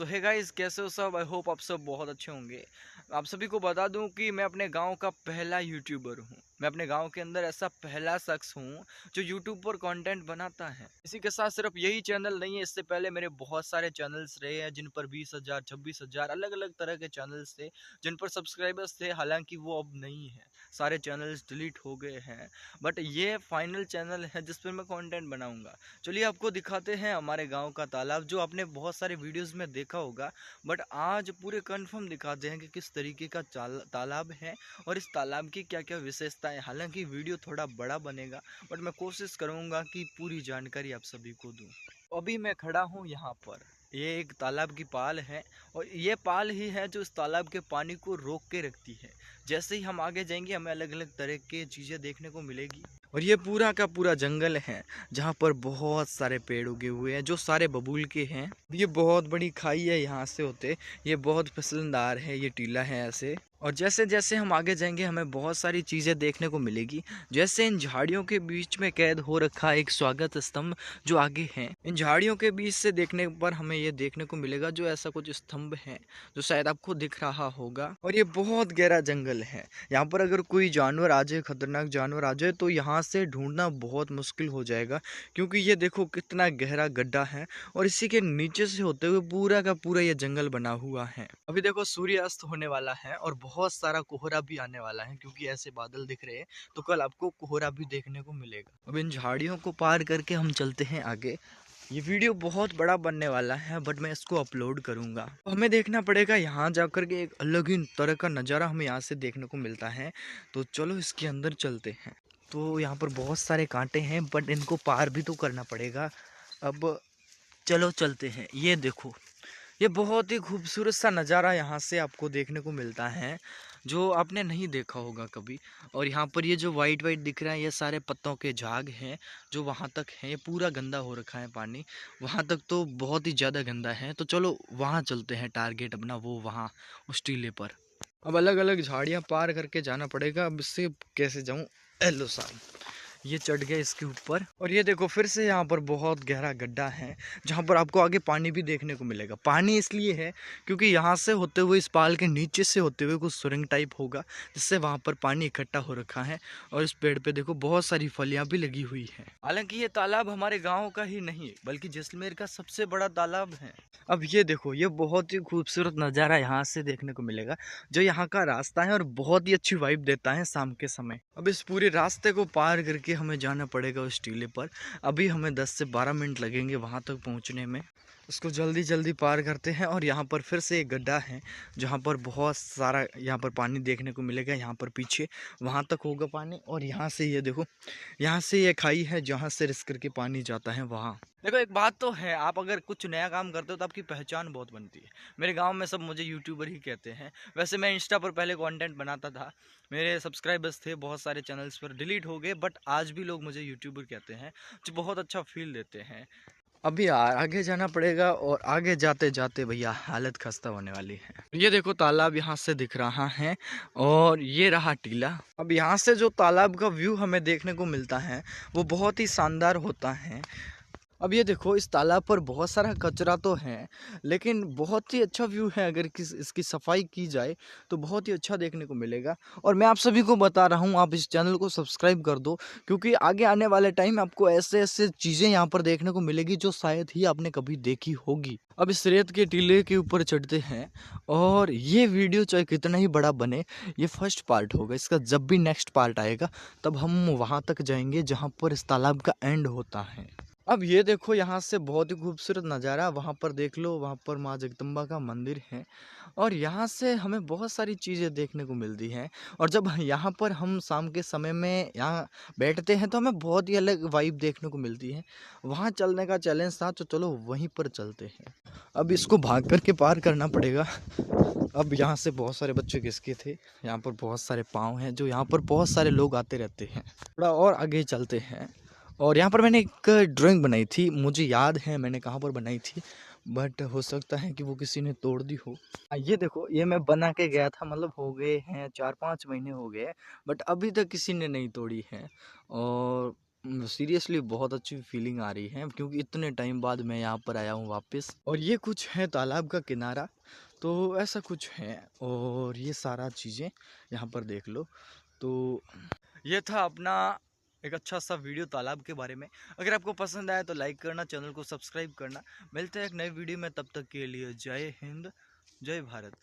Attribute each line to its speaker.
Speaker 1: सो hey guys, कैसे हो सब? आई होप आप सब बहुत अच्छे होंगे। आप सभी को बता दूं कि मैं अपने गांव का पहला यूट्यूबर हूं। मैं अपने गांव के अंदर ऐसा पहला शख्स हूं जो यूट्यूब पर कंटेंट बनाता है। इसी के साथ सिर्फ यही चैनल नहीं है, इससे पहले मेरे बहुत सारे चैनल्स रहे हैं जिन पर 20,000 26,000 अलग अलग तरह के चैनल्स थे, जिन पर सब्सक्राइबर्स थे। हालांकि वो अब नहीं है, सारे चैनल्स डिलीट हो गए हैं। बट ये फाइनल चैनल है जिस पर मैं कंटेंट बनाऊंगा। चलिए आपको दिखाते हैं हमारे गांव का तालाब, जो आपने बहुत सारे वीडियोस में देखा होगा। बट आज पूरे कंफर्म दिखाते हैं कि किस तरीके का तालाब है और इस तालाब की क्या क्या विशेषताएं। हालांकि वीडियो थोड़ा बड़ा बनेगा, बट मैं कोशिश करूंगा कि पूरी जानकारी आप सभी को दूं। अभी मैं खड़ा हूं यहाँ पर। ये एक तालाब की पाल है और ये पाल ही है जो इस तालाब के पानी को रोक के रखती है। जैसे ही हम आगे जाएंगे हमें अलग अलग तरह की चीज़ें देखने को मिलेगी। और ये पूरा का पूरा जंगल है जहाँ पर बहुत सारे पेड़ उगे हुए हैं जो सारे बबूल के हैं। ये बहुत बड़ी खाई है, यहाँ से होते ये बहुत फिसलनदार है, ये टीला है ऐसे। और जैसे जैसे हम आगे जाएंगे हमें बहुत सारी चीज़ें देखने को मिलेगी। जैसे इन झाड़ियों के बीच में कैद हो रखा एक स्वागत स्तंभ जो आगे है। इन झाड़ियों के बीच से देखने पर हमें ये देखने को मिलेगा जो ऐसा कुछ स्तंभ है जो शायद आपको दिख रहा होगा। और ये बहुत गहरा जंगल है। यहाँ पर अगर कोई जानवर आ जाए, खतरनाक जानवर आ जाए, तो यहाँ से ढूंढना बहुत मुश्किल हो जाएगा, क्योंकि ये देखो कितना गहरा गड्ढा है और इसी के नीचे से होते हुए पूरा का पूरा ये जंगल बना हुआ है। अभी देखो सूर्यास्त होने वाला है और बहुत सारा कोहरा भी आने वाला है, क्योंकि ऐसे बादल दिख रहे हैं तो कल आपको कोहरा भी देखने को मिलेगा। अब इन झाड़ियों को पार करके हम चलते हैं आगे। ये वीडियो बहुत बड़ा बनने वाला है, बट मैं इसको अपलोड करूंगा। हमें देखना पड़ेगा यहाँ जाकर के एक अलग ही तरह का नज़ारा हमें यहाँ से देखने को मिलता है। तो चलो इसके अंदर चलते हैं। तो यहाँ पर बहुत सारे कांटे हैं, बट इनको पार भी तो करना पड़ेगा। अब चलो चलते हैं। ये देखो, ये बहुत ही खूबसूरत सा नज़ारा यहाँ से आपको देखने को मिलता है जो आपने नहीं देखा होगा कभी। और यहाँ पर ये जो वाइट वाइट दिख रहा है ये सारे पत्तों के झाग हैं जो वहाँ तक हैं। ये पूरा गंदा हो रखा है पानी, वहाँ तक तो बहुत ही ज़्यादा गंदा है। तो चलो वहाँ चलते हैं, टारगेट अपना वो वहाँ उस टीले पर। अब अलग अलग झाड़ियाँ पार करके जाना पड़ेगा। अब इससे कैसे जाऊँ? एलो साल ये चढ़ गए इसके ऊपर। और ये देखो फिर से यहाँ पर बहुत गहरा गड्ढा है जहाँ पर आपको आगे पानी भी देखने को मिलेगा। पानी इसलिए है क्योंकि यहाँ से होते हुए इस पाल के नीचे से होते हुए कुछ सुरंग टाइप होगा जिससे वहाँ पर पानी इकट्ठा हो रखा है। और इस पेड़ पे देखो बहुत सारी फलियाँ भी लगी हुई हैं। हालांकि ये तालाब हमारे गाँव का ही नहीं है बल्कि जैसलमेर का सबसे बड़ा तालाब है। अब ये देखो, ये बहुत ही खूबसूरत नज़ारा यहाँ से देखने को मिलेगा जो यहाँ का रास्ता है और बहुत ही अच्छी वाइब देता है शाम के समय। अब इस पूरे रास्ते को पार करके हमें जाना पड़ेगा उस टीले पर। अभी हमें 10 से 12 मिनट लगेंगे वहाँ तक पहुँचने में। उसको जल्दी जल्दी पार करते हैं और यहाँ पर फिर से एक गड्ढा है जहाँ पर बहुत सारा यहाँ पर पानी देखने को मिलेगा। यहाँ पर पीछे वहाँ तक होगा पानी। और यहाँ से ये देखो, यहाँ से ये खाई है जहाँ से रिस करके पानी जाता है वहाँ। देखो एक बात तो है, आप अगर कुछ नया काम करते हो तो आपकी पहचान बहुत बनती है। मेरे गांव में सब मुझे यूट्यूबर ही कहते हैं। वैसे मैं इंस्टा पर पहले कंटेंट बनाता था, मेरे सब्सक्राइबर्स थे बहुत सारे, चैनल्स पर डिलीट हो गए, बट आज भी लोग मुझे यूट्यूबर कहते हैं, जो बहुत अच्छा फील देते हैं। अभी यार आगे जाना पड़ेगा और आगे जाते जाते भैया हालत खस्ता होने वाली है। ये देखो तालाब यहाँ से दिख रहा है और ये रहा टीला। अब यहाँ से जो तालाब का व्यू हमें देखने को मिलता है वो बहुत ही शानदार होता है। अब ये देखो, इस तालाब पर बहुत सारा कचरा तो है लेकिन बहुत ही अच्छा व्यू है। अगर इसकी सफाई की जाए तो बहुत ही अच्छा देखने को मिलेगा। और मैं आप सभी को बता रहा हूँ, आप इस चैनल को सब्सक्राइब कर दो, क्योंकि आगे आने वाले टाइम आपको ऐसे ऐसे चीज़ें यहाँ पर देखने को मिलेगी जो शायद ही आपने कभी देखी होगी। अब इस रेत के टीले के ऊपर चढ़ते हैं और ये वीडियो चाहे कितना ही बड़ा बने, ये फर्स्ट पार्ट होगा। इसका जब भी नेक्स्ट पार्ट आएगा तब हम वहाँ तक जाएंगे जहाँ पर इस तालाब का एंड होता है। अब ये देखो, यहाँ से बहुत ही खूबसूरत नज़ारा वहाँ पर देख लो, वहाँ पर माँ जगदम्बा का मंदिर है। और यहाँ से हमें बहुत सारी चीज़ें देखने को मिलती हैं। और जब यहाँ पर हम शाम के समय में यहाँ बैठते हैं तो हमें बहुत ही अलग वाइब देखने को मिलती है। वहाँ चलने का चैलेंज था तो चलो वहीं पर चलते हैं। अब इसको भाग करके पार करना पड़ेगा। अब यहाँ से बहुत सारे बच्चे खिसके थे। यहाँ पर बहुत सारे पाँव हैं जो यहाँ पर बहुत सारे लोग आते रहते हैं। थोड़ा और आगे चलते हैं। और यहाँ पर मैंने एक ड्राइंग बनाई थी, मुझे याद है मैंने कहाँ पर बनाई थी, बट हो सकता है कि वो किसी ने तोड़ दी हो। ये देखो, ये मैं बना के गया था, मतलब हो गए हैं 4-5 महीने हो गए, बट अभी तक किसी ने नहीं तोड़ी है। और सीरियसली बहुत अच्छी फीलिंग आ रही है, क्योंकि इतने टाइम बाद मैं यहाँ पर आया हूँ वापस। और ये कुछ है तालाब का किनारा, तो ऐसा कुछ है। और ये सारा चीज़ें यहाँ पर देख लो। तो ये था अपना एक अच्छा सा वीडियो तालाब के बारे में। अगर आपको पसंद आया तो लाइक करना, चैनल को सब्सक्राइब करना। मिलते हैं एक नई वीडियो में, तब तक के लिए जय हिंद, जय भारत।